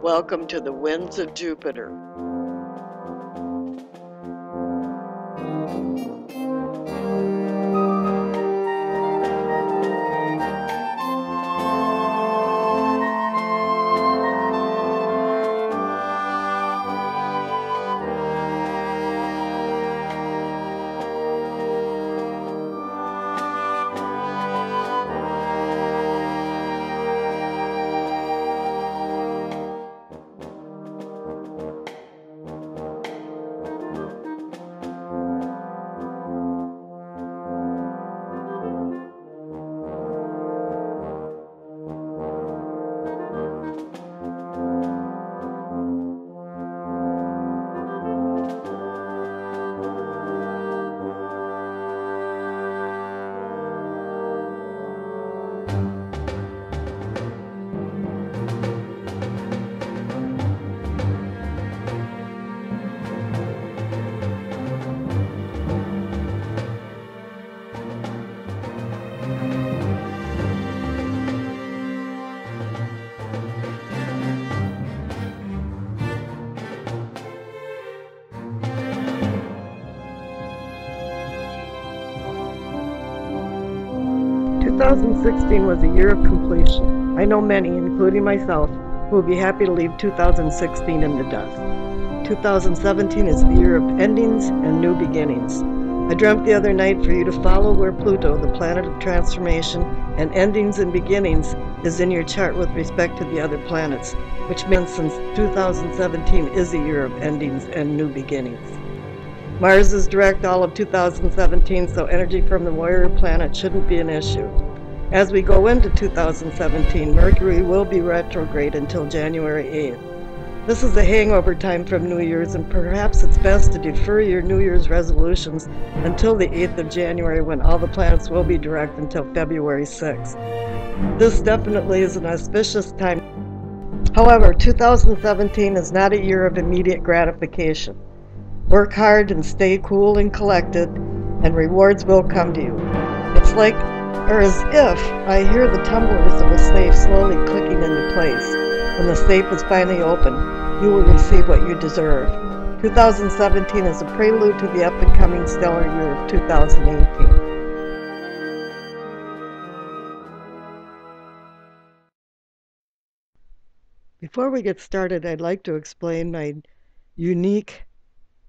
Welcome to the winds of Jupiter. Two 2016 was a year of completion. I know many, including myself, who will be happy to leave 2016 in the dust. 2017 is the year of endings and new beginnings. I dreamt the other night for you to follow where Pluto, the planet of transformation and endings and beginnings, is in your chart with respect to the other planets, which means since 2017 is a year of endings and new beginnings. Mars is direct all of 2017, so energy from the warrior planet shouldn't be an issue. As we go into 2017, Mercury will be retrograde until January 8th. This is a hangover time from New Year's, and perhaps it's best to defer your New Year's resolutions until the 8th of January, when all the planets will be direct until February 6th. This definitely is an auspicious time. However, 2017 is not a year of immediate gratification. Work hard and stay cool and collected, and rewards will come to you. It's like, or as if, I hear the tumblers of a safe slowly clicking into place. When the safe is finally open, you will receive what you deserve. 2017 is a prelude to the up-and-coming stellar year of 2018. Before we get started, I'd like to explain my unique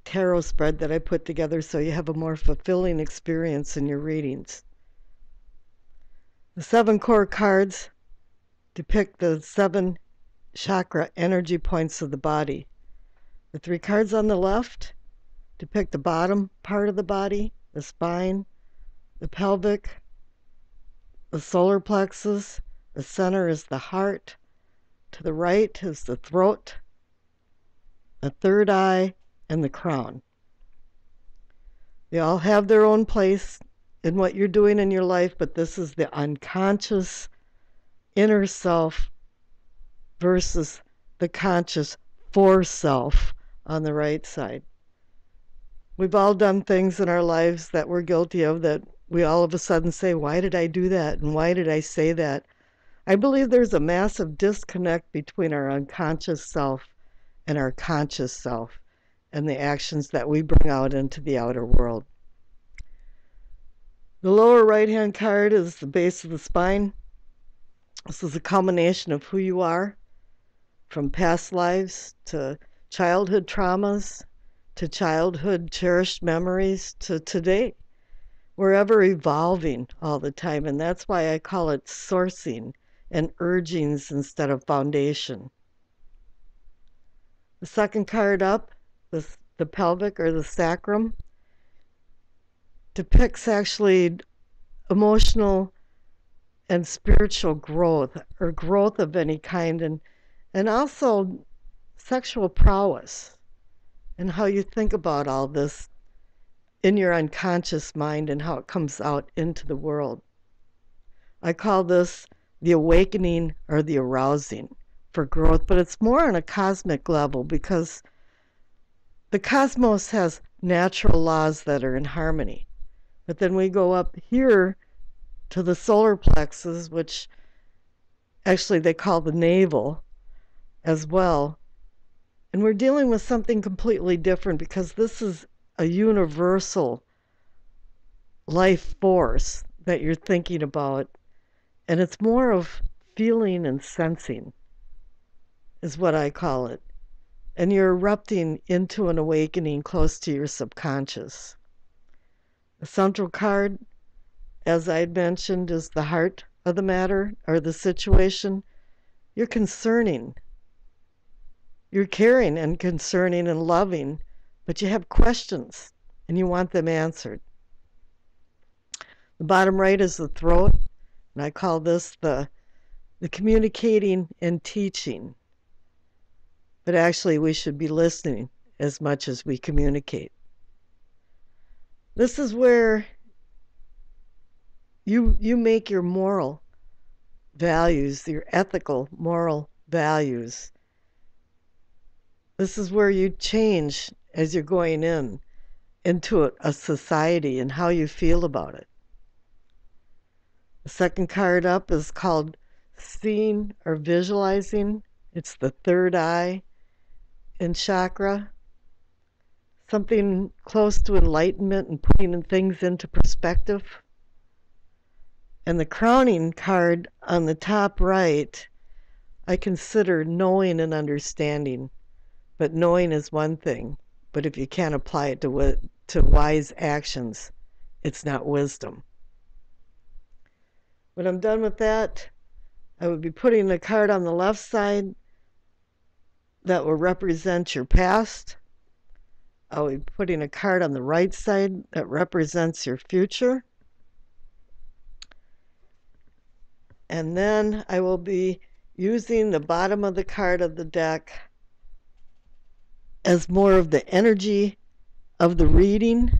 tarot spread that I put together so you have a more fulfilling experience in your readings. The 7 core cards depict the 7 chakra energy points of the body. The 3 cards on the left depict the bottom part of the body, the spine, the pelvic, the solar plexus. The center is the heart. To the right is the throat, the third eye, and the crown. They all have their own place in what you're doing in your life, but this is the unconscious inner self versus the conscious for self on the right side. We've all done things in our lives that we're guilty of that we all of a sudden say, why did I do that? And why did I say that? I believe there's a massive disconnect between our unconscious self and our conscious self, and the actions that we bring out into the outer world. The lower right-hand card is the base of the spine. This is a culmination of who you are, from past lives to childhood traumas, to childhood cherished memories, to today. We're ever evolving all the time, and that's why I call it sourcing and urgings instead of foundation. The second card up, the pelvic or the sacrum, depicts actually emotional and spiritual growth, or growth of any kind, and also sexual prowess, and how you think about all this in your unconscious mind and how it comes out into the world. I call this the awakening or the arousing for growth, but it's more on a cosmic level, because the cosmos has natural laws that are in harmony. But then we go up here to the solar plexus, which actually they call the navel, as well. And we're dealing with something completely different because this is a universal life force that you're thinking about. And it's more of feeling and sensing, is what I call it. And you're erupting into an awakening close to your subconscious. The central card, as I had mentioned, is the heart of the matter or the situation. You're concerning. You're caring and concerning and loving, but you have questions and you want them answered. The bottom right is the throat, and I call this the communicating and teaching. But actually, we should be listening as much as we communicate. This is where you make your moral values, your ethical moral values. This is where you change as you're going into a society and how you feel about it. The second card up is called seeing or visualizing. It's the third eye in chakra. Something close to enlightenment and putting things into perspective. And the crowning card on the top right, I consider knowing and understanding. But knowing is one thing, but if you can't apply it to wise actions, it's not wisdom. When I'm done with that, I would be putting the card on the left side that will represent your past. I will be putting a card on the right side that represents your future. And then I will be using the bottom of the card of the deck as more of the energy of the reading.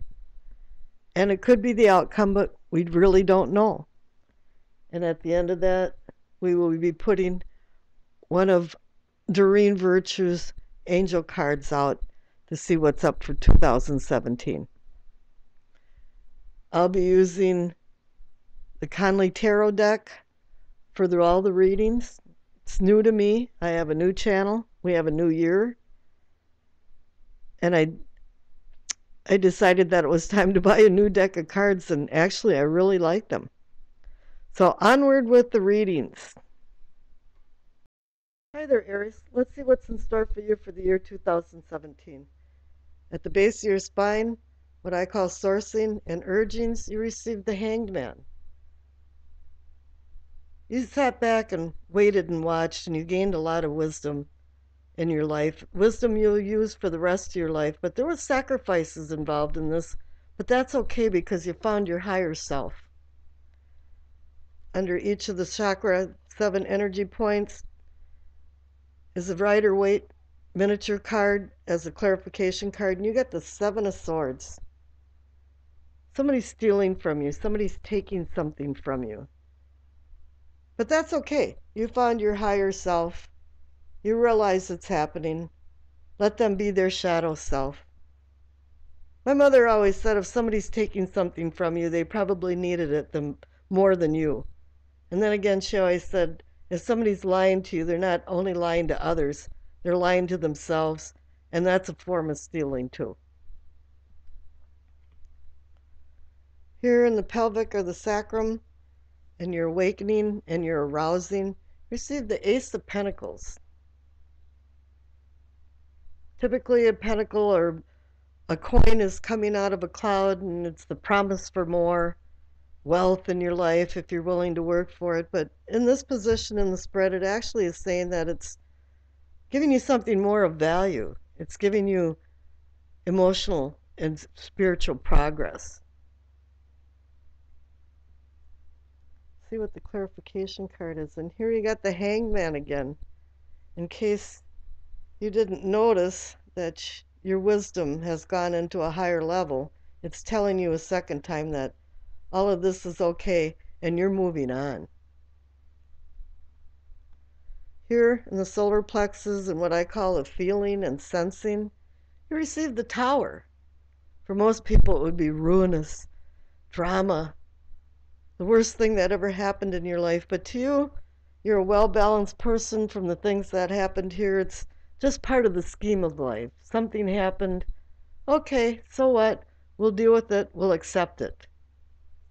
And it could be the outcome, but we really don't know. And at the end of that, we will be putting one of Doreen Virtue's angel cards out to see what's up for 2017. I'll be using the Conley Tarot deck for all the readings. It's new to me. I have a new channel. We have a new year. And I decided that it was time to buy a new deck of cards, and actually I really like them. So onward with the readings. Hi there, Aries. Let's see what's in store for you for the year 2017. At the base of your spine, what I call sourcing and urgings, you receive the Hanged Man. You sat back and waited and watched, and you gained a lot of wisdom in your life. Wisdom you'll use for the rest of your life, but there were sacrifices involved in this, but that's okay because you found your higher self. Under each of the chakra 7 energy points is a Rider-Waite miniature card as a clarification card, and you get the 7 of Swords. Somebody's stealing from you. Somebody's taking something from you. But that's okay. You found your higher self. You realize it's happening. Let them be their shadow self. My mother always said if somebody's taking something from you, they probably needed it more than you. And then again, she always said, if somebody's lying to you, they're not only lying to others, they're lying to themselves, and that's a form of stealing too. Here in the pelvic or the sacrum, and your awakening and your arousing, receive the Ace of Pentacles. Typically a pentacle or a coin is coming out of a cloud, and it's the promise for more wealth in your life if you're willing to work for it. But in this position in the spread, it actually is saying that it's giving you something more of value. It's giving you emotional and spiritual progress. See what the clarification card is. And here you got the Hanged Man again. In case you didn't notice that your wisdom has gone into a higher level, it's telling you a second time that all of this is okay and you're moving on. Here in the solar plexus and what I call a feeling and sensing, you receive the Tower. For most people, it would be ruinous, drama, the worst thing that ever happened in your life. But to you, You're a well-balanced person from the things that happened here. It's just part of the scheme of life. Something happened. Okay, so what? We'll deal with it. We'll accept it.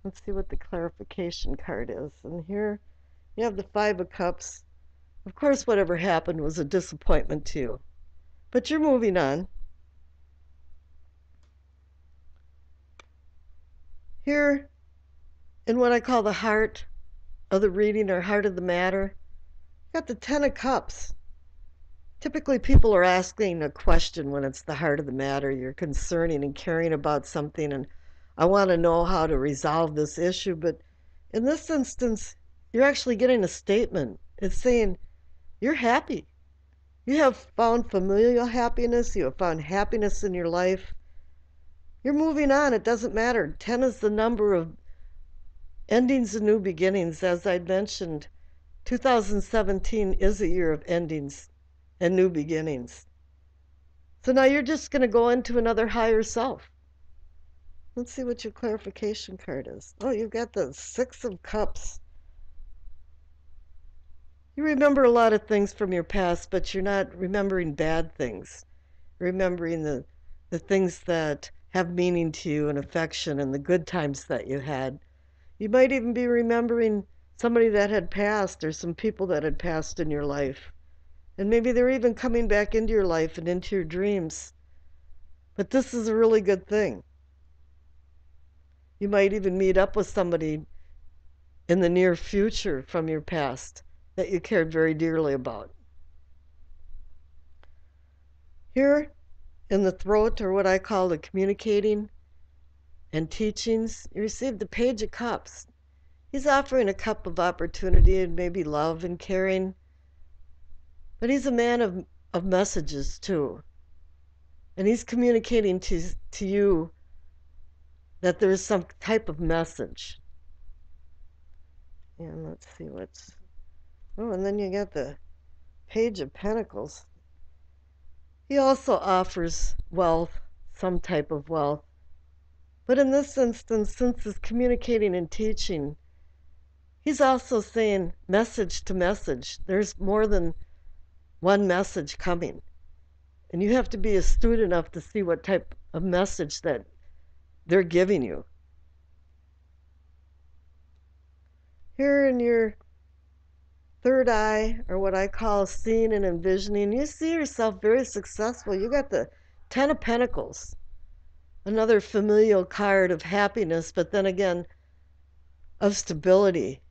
Let's see what the clarification card is. And here you have the Five of Cups. Of course, whatever happened was a disappointment to you. But you're moving on. Here, in what I call the heart of the reading or heart of the matter, you got the Ten of Cups. Typically, people are asking a question when it's the heart of the matter. You're concerning and caring about something, and I want to know how to resolve this issue. But in this instance, you're actually getting a statement. It's saying you're happy. You have found familial happiness. You have found happiness in your life. You're moving on. It doesn't matter. 10 is the number of endings and new beginnings. As I mentioned, 2017 is a year of endings and new beginnings. So now you're just going to go into another higher self. Let's see what your clarification card is. Oh, you've got the Six of Cups. You remember a lot of things from your past, but you're not remembering bad things. Remembering the things that have meaning to you and affection and the good times that you had. You might even be remembering somebody that had passed or some people that had passed in your life. And maybe they're even coming back into your life and into your dreams. But this is a really good thing. You might even meet up with somebody in the near future from your past that you cared very dearly about. Here in the throat, or what I call the communicating and teachings, you receive the Page of Cups. He's offering a cup of opportunity and maybe love and caring. But he's a man of messages too. And he's communicating to you that there is some type of message. And let's see what's... Oh, and then you get the Page of Pentacles. He also offers wealth, some type of wealth. But in this instance, since it's communicating and teaching, he's also saying message to message. There's more than one message coming. And you have to be astute enough to see what type of message that they're giving you. Here in your third eye, or what I call seeing and envisioning, you see yourself very successful. You got the Ten of Pentacles, another familial card of happiness, but then again, of stability.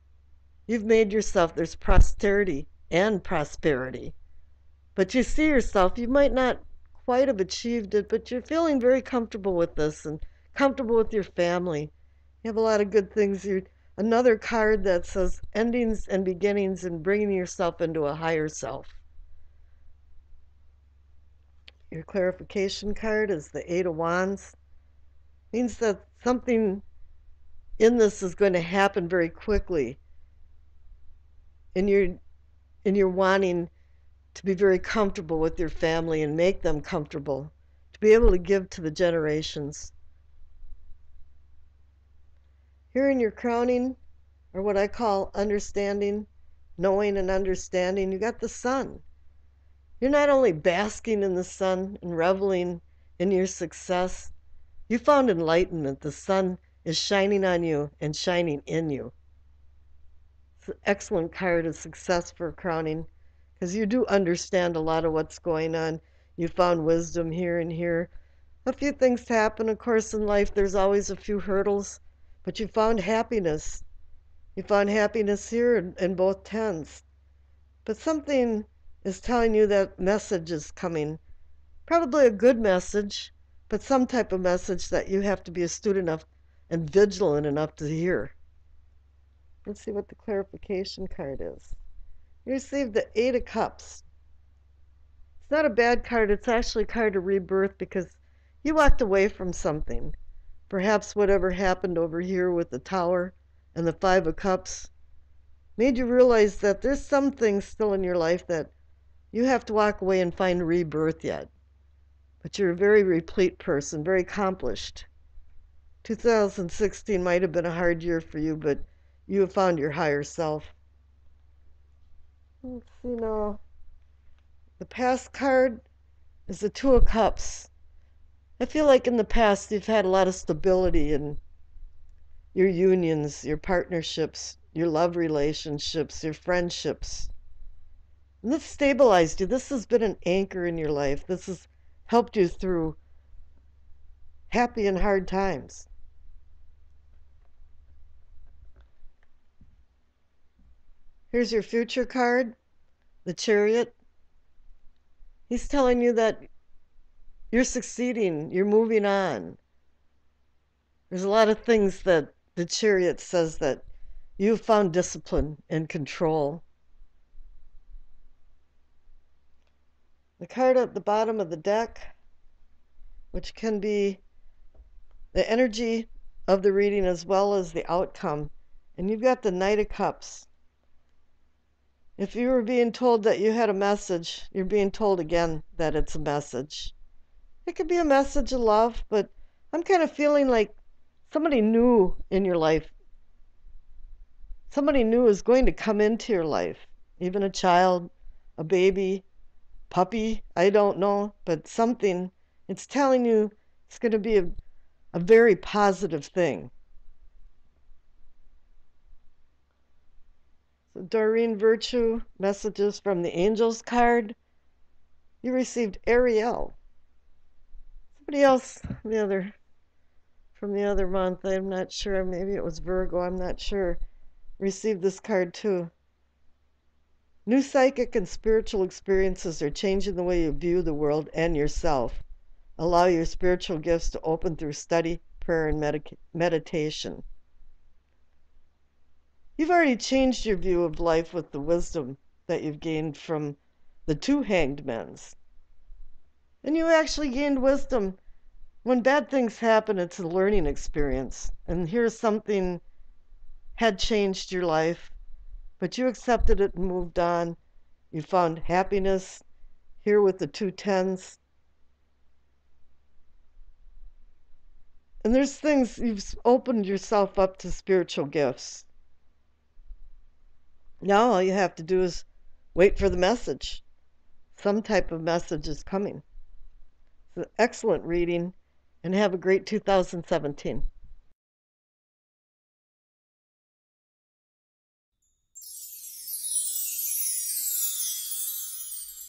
You've made yourself, there's posterity and prosperity. But you see yourself, you might not quite have achieved it, but you're feeling very comfortable with this and comfortable with your family. You have a lot of good things. Another card that says endings and beginnings and bringing yourself into a higher self. Your clarification card is the Eight of Wands. Means that something in this is going to happen very quickly. And you're wanting to be very comfortable with your family and make them comfortable, to be able to give to the generations. Here in your crowning, or what I call understanding, knowing and understanding, you got the sun. You're not only basking in the sun and reveling in your success, you found enlightenment. The sun is shining on you and shining in you. It's an excellent card of success for crowning, because you do understand a lot of what's going on. You found wisdom here and here. A few things happen, of course, in life. There's always a few hurdles, but you found happiness. You found happiness here in both tens. But something is telling you that message is coming. Probably a good message, but some type of message that you have to be astute enough and vigilant enough to hear. Let's see what the clarification card is. You received the Eight of Cups. It's not a bad card. It's actually a card of rebirth, because you walked away from something. Perhaps whatever happened over here with the Tower and the Five of Cups made you realize that there's some things still in your life that you have to walk away and find rebirth yet. But you're a very replete person, very accomplished. 2016 might have been a hard year for you, but you have found your higher self. Let's see now. The past card is the Two of Cups. I feel like in the past you've had a lot of stability in your unions, your partnerships, your love relationships, your friendships. And this stabilized you. This has been an anchor in your life. This has helped you through happy and hard times. Here's your future card, the Chariot. He's telling you that you're succeeding, you're moving on. There's a lot of things that the Chariot says that you've found discipline and control. The card at the bottom of the deck, which can be the energy of the reading as well as the outcome. And you've got the Knight of Cups. If you were being told that you had a message, you're being told again that it's a message. It could be a message of love, but I'm kind of feeling like somebody new in your life. Somebody new is going to come into your life. Even a child, a baby, puppy, I don't know, but something. It's telling you it's going to be a very positive thing. So Doreen Virtue, messages from the Angels card. You received Ariel. Somebody else, from the other month, I'm not sure, maybe it was Virgo, I'm not sure, received this card too. New psychic and spiritual experiences are changing the way you view the world and yourself. Allow your spiritual gifts to open through study, prayer, and meditation. You've already changed your view of life with the wisdom that you've gained from the two hanged men's. And you actually gained wisdom. When bad things happen, it's a learning experience. And here's something had changed your life, but you accepted it and moved on. You found happiness here with the two tens. And there's things, you've opened yourself up to spiritual gifts. Now all you have to do is wait for the message. Some type of message is coming. It's an excellent reading, and have a great 2017.